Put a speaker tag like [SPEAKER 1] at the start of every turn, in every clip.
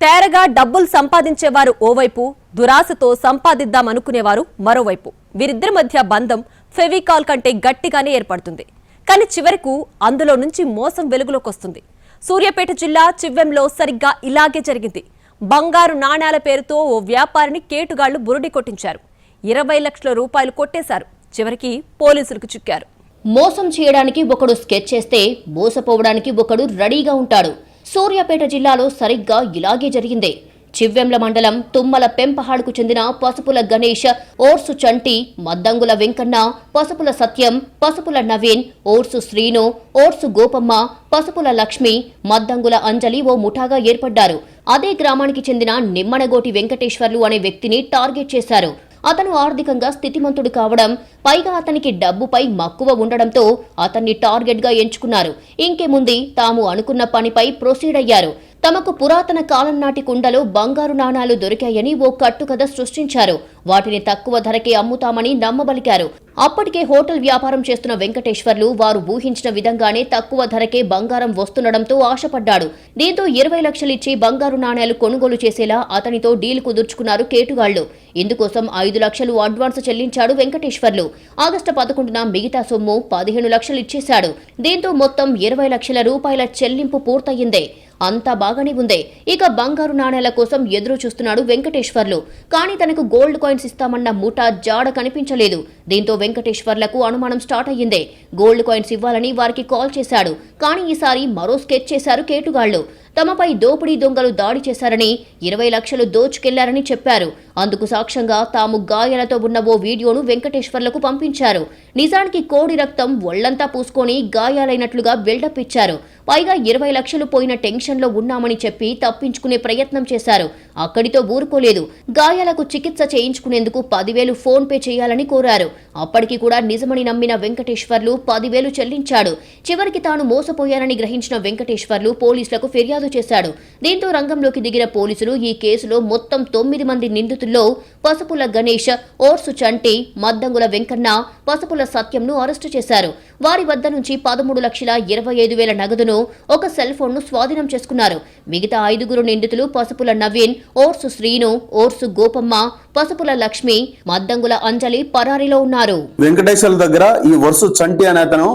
[SPEAKER 1] తేరగా డబ్బులు సంపాదించేవారు ఓవైపు, దురాశతో సంపాదిద్దామనుకునేవారు మరోవైపు. వీరిద్దరి మధ్య బంధం ఫెవికాల్ కంటే గట్టిగానే ఏర్పడుతుంది. కానీ చివరకు అందులో నుంచి మోసం వెలుగులోకొస్తుంది. సూర్యాపేట జిల్లా చివ్వెంలో సరిగ్గా ఇలాగే జరిగింది. బంగారు నాణేల పేరుతో ఓ వ్యాపారిని కేటుగాళ్లు బురుడి కొట్టించారు. 20 లక్షల రూపాయలు కొట్టేశారు. చివరికి పోలీసులకు చిక్కారు.
[SPEAKER 2] మోసం చేయడానికి ఒకడు స్కెచ్ చేస్తే మోసపోవడానికి ఒకడు రెడీగా ఉంటాడు. సూర్యాపేట జిల్లాలో సరిగ్గా ఇలాగే జరిగింది. చివ్వెంల మండలం తుమ్మల పెంపహాడుకు చెందిన పసుపుల గణేష్, ఓర్సు చంటి, మద్దంగుల వెంకన్న, పసుపుల సత్యం, పసుపుల నవీన్, ఓర్సు శ్రీను, ఓర్సు గోపమ్మ, పసుపుల లక్ష్మి, మద్దంగుల అంజలి ఓ ముఠాగా ఏర్పడ్డారు. అదే గ్రామానికి చెందిన నిమ్మనగోటి వెంకటేశ్వర్లు అనే వ్యక్తిని టార్గెట్ చేశారు. అతను ఆర్థికంగా స్థితిమంతుడు కావడం, పైగా అతనికి డబ్బుపై మక్కువ ఉండడంతో అతన్ని టార్గెట్ గా ఎంచుకున్నారు. ఇంకేముంది, తాము అనుకున్న పనిపై ప్రొసీడ్ అయ్యారు. తమకు పురాతన కాలం నాటి కుండలో బంగారు నాణాలు దొరికాయని ఓ కట్టుకథ సృష్టించారు. వాటిని తక్కువ ధరకే అమ్ముతామని నమ్మబలికారు. అప్పటికే హోటల్ వ్యాపారం చేస్తున్న వెంకటేశ్వర్లు వారు ఊహించిన విధంగానే తక్కువ ధరకే బంగారం వస్తుండడంతో ఆశపడ్డాడు. దీంతో 20 లక్షలిచ్చి బంగారు నాణేలు కొనుగోలు చేసేలా అతనితో డీల్ కుదుర్చుకున్నారు కేటుగాళ్లు. ఇందుకోసం 5 లక్షలు అడ్వాన్స్ చెల్లించాడు వెంకటేశ్వర్లు. ఆగస్టు 11న మిగతా సొమ్ము 15 లక్షలు ఇచ్చేశాడు. దీంతో మొత్తం 20 లక్షల రూపాయల చెల్లింపు పూర్తయిందే. అంతా బాగానే ఉంది. ఇక బంగారు నాణేల కోసం ఎదురు చూస్తున్నాడు వెంకటేశ్వర్లు. కానీ తనకు గోల్డ్ కాయిన్స్ ఇస్తామన్న ముఠా జాడ కనిపించలేదు. దీంతో వెంకటేశ్వర్లకు అనుమానం స్టార్ట్ అయ్యింది. గోల్డ్ కాయిన్స్ ఇవ్వాలని వారికి కాల్ చేశాడు. కానీ ఈసారి మరో స్కెచ్ చేశారు కేటుగాళ్లు. తమపై దోపిడీ దొంగలు దాడి చేశారని, 20 లక్షలు దోచుకెళ్లారని చెప్పారు. అందుకు సాక్ష్యంగా తాము గాయాలతో ఉన్న ఓ వీడియోను వెంకటేశ్వర్లకు పంపించారు. నిజానికి కోడి రక్తం ఒళ్లంతా పూసుకొని గాయాలైనట్లుగా బిల్డప్ ఇచ్చారు. పైగా 20 లక్షలు పోయిన టెన్షన్లో ఉన్నామని చెప్పి తప్పించుకునే ప్రయత్నం చేశారు. అక్కడితో ఊరుకోలేదు. గాయాలకు చికిత్స చేయించుకునేందుకు 10,000 ఫోన్ పే చేయాలని కోరారు. అప్పటికి కూడా నిజమని నమ్మిన వెంకటేశ్వర్లు 10,000 చెల్లించాడు. చివరికి తాను మోసపోయానని గ్రహించిన వెంకటేశ్వర్లు పోలీసులకు ఫిర్యాదు చేశాడు. దీంతో రంగంలోకి దిగిన పోలీసులు ఈ కేసులో మొత్తం 9 మంది నిందితుల్లో పసుపుల గణేష్, ఓర్సు చంటి, మద్దంగుల వెంకన్న, పసుపుల సత్యంను అరెస్టు చేశారు. వారి వద్ద నుంచి 13,25,000 నగదును, ఒక సెల్ ఫోన్ ను స్వాధీనం చేసుకున్నారు. మిగతా 5 నిందితులు పసుపుల నవీన్, ఓర్సు శ్రీను, ఓర్సు గోపమ్మ, పసుపుల లక్ష్మి, మద్దంగుల అంజలి పరారీలో ఉన్నారు.
[SPEAKER 3] వెంకటేశ్వర్ల దగ్గర ఈ ఓర్సు చంటి అనే అతను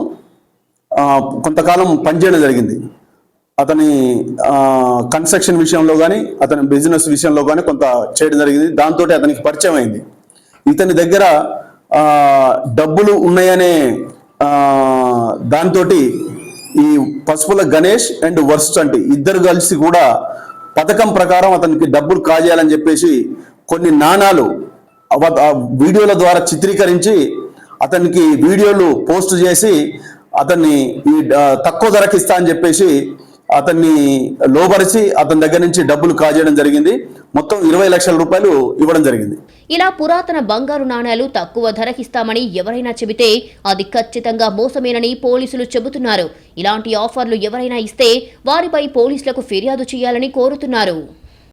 [SPEAKER 3] కొంతకాలం పనిచేయడం జరిగింది. అతని కన్స్ట్రక్షన్ విషయంలో కానీ, అతని బిజినెస్ విషయంలో కానీ కొంత చేయడం జరిగింది. దాంతో అతనికి పరిచయం అయింది. ఇతని దగ్గర డబ్బులు ఉన్నాయనే దాంతో ఈ పసుపుల గణేష్ అండ్ వర్స్ చంటి ఇద్దరు కలిసి కూడా పథకం ప్రకారం అతనికి డబ్బులు కాజేయాలని చెప్పేసి కొన్ని నాణాలు వీడియోల ద్వారా చిత్రీకరించి అతనికి వీడియోలు పోస్ట్ చేసి అతన్ని ఈ తక్కువ ధరకి ఇస్తా అని చెప్పేసి అతన్ని లోబరిచి అతని దగ్గర నుంచి డబ్బులు కాజేయడం జరిగింది. మొత్తం 20 లక్షల రూపాయలు ఇవ్వడం జరిగింది.
[SPEAKER 2] ఇలా పురాతన బంగారు నాణేలు తక్కువ ధరకిస్తామని ఎవరైనా చెబితే అది ఖచ్చితంగా మోసమేనని పోలీసులు చెబుతున్నారు. ఇలాంటి ఆఫర్లు ఎవరైనా ఇస్తే వారిపై పోలీసులకు ఫిర్యాదు చేయాలని కోరుతున్నారు.